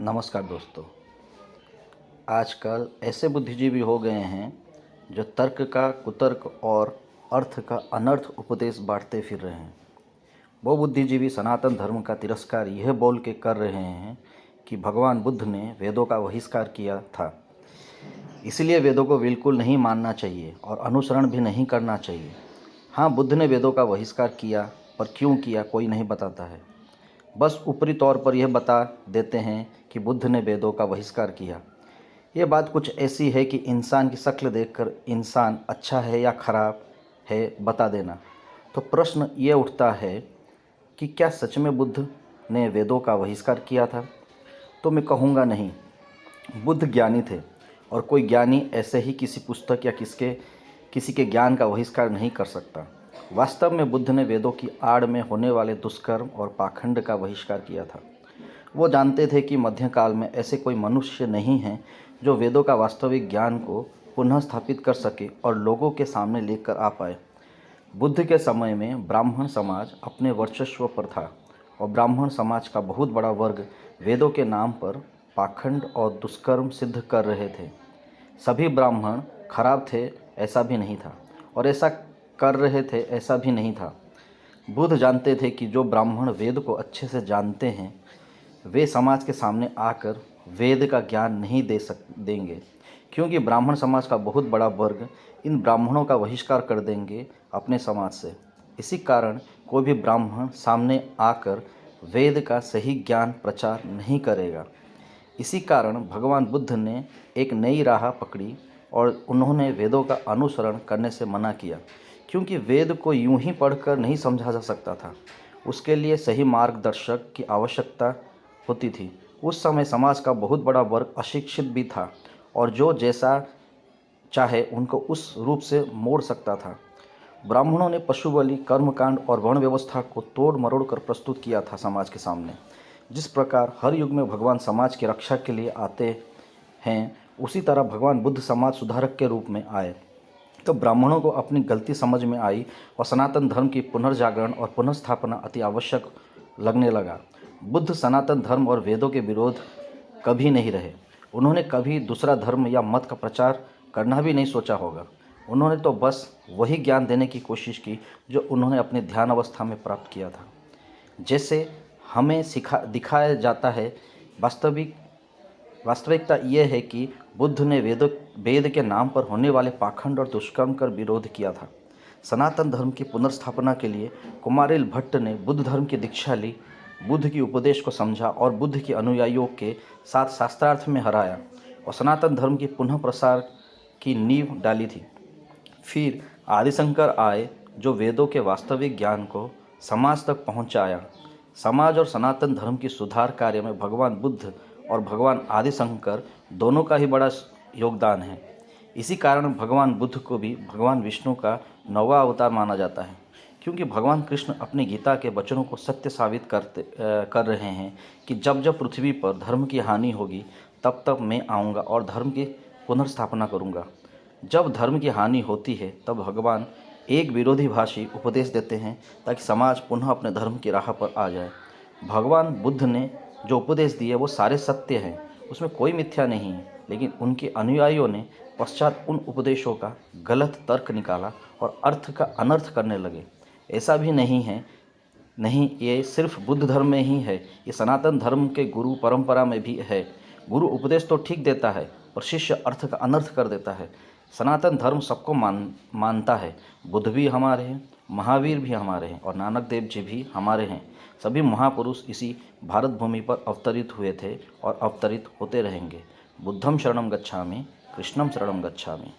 नमस्कार दोस्तों। आजकल ऐसे बुद्धिजीवी हो गए हैं जो तर्क का कुतर्क और अर्थ का अनर्थ उपदेश बांटते फिर रहे हैं। वो बुद्धिजीवी सनातन धर्म का तिरस्कार यह बोल के कर रहे हैं कि भगवान बुद्ध ने वेदों का बहिष्कार किया था, इसलिए वेदों को बिल्कुल नहीं मानना चाहिए और अनुसरण भी नहीं करना चाहिए। हाँ, बुद्ध ने वेदों का बहिष्कार किया, पर क्यों किया कोई नहीं बताता है। बस ऊपरी तौर पर यह बता देते हैं कि बुद्ध ने वेदों का बहिष्कार किया। ये बात कुछ ऐसी है कि इंसान की शक्ल देखकर इंसान अच्छा है या खराब है बता देना। तो प्रश्न ये उठता है कि क्या सच में बुद्ध ने वेदों का बहिष्कार किया था? तो मैं कहूँगा नहीं। बुद्ध ज्ञानी थे और कोई ज्ञानी ऐसे ही किसी पुस्तक या किसी के ज्ञान का बहिष्कार नहीं कर सकता। वास्तव में बुद्ध ने वेदों की आड़ में होने वाले दुष्कर्म और पाखंड का बहिष्कार किया था। वो जानते थे कि मध्यकाल में ऐसे कोई मनुष्य नहीं हैं जो वेदों का वास्तविक ज्ञान को पुनः स्थापित कर सके और लोगों के सामने लेकर आ पाए। बुद्ध के समय में ब्राह्मण समाज अपने वर्चस्व पर था और ब्राह्मण समाज का बहुत बड़ा वर्ग वेदों के नाम पर पाखंड और दुष्कर्म सिद्ध कर रहे थे। सभी ब्राह्मण खराब थे ऐसा भी नहीं था और ऐसा कर रहे थे ऐसा भी नहीं था। बुद्ध जानते थे कि जो ब्राह्मण वेद को अच्छे से जानते हैं वे समाज के सामने आकर वेद का ज्ञान नहीं देंगे, क्योंकि ब्राह्मण समाज का बहुत बड़ा वर्ग इन ब्राह्मणों का बहिष्कार कर देंगे अपने समाज से। इसी कारण कोई भी ब्राह्मण सामने आकर वेद का सही ज्ञान प्रचार नहीं करेगा। इसी कारण भगवान बुद्ध ने एक नई राह पकड़ी और उन्होंने वेदों का अनुसरण करने से मना किया, क्योंकि वेद को यूं ही पढ़कर नहीं समझा जा सकता था। उसके लिए सही मार्गदर्शक की आवश्यकता होती थी। उस समय समाज का बहुत बड़ा वर्ग अशिक्षित भी था और जो जैसा चाहे उनको उस रूप से मोड़ सकता था। ब्राह्मणों ने पशु बलि, कर्मकांड और वर्ण व्यवस्था को तोड़ मरोड़ कर प्रस्तुत किया था समाज के सामने। जिस प्रकार हर युग में भगवान समाज की रक्षा के लिए आते हैं, उसी तरह भगवान बुद्ध समाज सुधारक के रूप में आए। तो ब्राह्मणों को अपनी गलती समझ में आई और सनातन धर्म की पुनर्जागरण और पुनर्स्थापना अति आवश्यक लगने लगा। बुद्ध सनातन धर्म और वेदों के विरोध कभी नहीं रहे। उन्होंने कभी दूसरा धर्म या मत का प्रचार करना भी नहीं सोचा होगा। उन्होंने तो बस वही ज्ञान देने की कोशिश की जो उन्होंने अपने ध्यान अवस्था में प्राप्त किया था। जैसे हमें दिखाया जाता है, वास्तविकता यह है कि बुद्ध ने वेद के नाम पर होने वाले पाखंड और दुष्कर्म का विरोध किया था। सनातन धर्म की पुनर्स्थापना के लिए कुमारिल भट्ट ने बुद्ध धर्म की दीक्षा ली, बुद्ध की उपदेश को समझा और बुद्ध के अनुयायियों के साथ शास्त्रार्थ में हराया और सनातन धर्म की पुनः प्रसार की नींव डाली थी। फिर आदिशंकर आए जो वेदों के वास्तविक ज्ञान को समाज तक पहुंचाया। समाज और सनातन धर्म की सुधार कार्य में भगवान बुद्ध और भगवान आदिशंकर दोनों का ही बड़ा योगदान है। इसी कारण भगवान बुद्ध को भी भगवान विष्णु का 9वां अवतार माना जाता है, क्योंकि भगवान कृष्ण अपनी गीता के वचनों को सत्य साबित कर रहे हैं कि जब जब पृथ्वी पर धर्म की हानि होगी तब तब मैं आऊँगा और धर्म की पुनर्स्थापना करूँगा। जब धर्म की हानि होती है तब भगवान एक विरोधीभाषी उपदेश देते हैं ताकि समाज पुनः अपने धर्म की राह पर आ जाए। भगवान बुद्ध ने जो उपदेश दिए वो सारे सत्य हैं, उसमें कोई मिथ्या नहीं है, लेकिन उनके अनुयायियों ने पश्चात उन उपदेशों का गलत तर्क निकाला और अर्थ का अनर्थ करने लगे। ऐसा भी नहीं, ये सिर्फ बुद्ध धर्म में ही है, ये सनातन धर्म के गुरु परंपरा में भी है। गुरु उपदेश तो ठीक देता है पर शिष्य अर्थ का अनर्थ कर देता है। सनातन धर्म सबको मानता है। बुद्ध भी हमारे हैं, महावीर भी हमारे हैं और नानक देव जी भी हमारे हैं। सभी महापुरुष इसी भारत भूमि पर अवतरित हुए थे और अवतरित होते रहेंगे। बुद्धं शरणं गच्छामि, कृष्णं शरणं गच्छामि।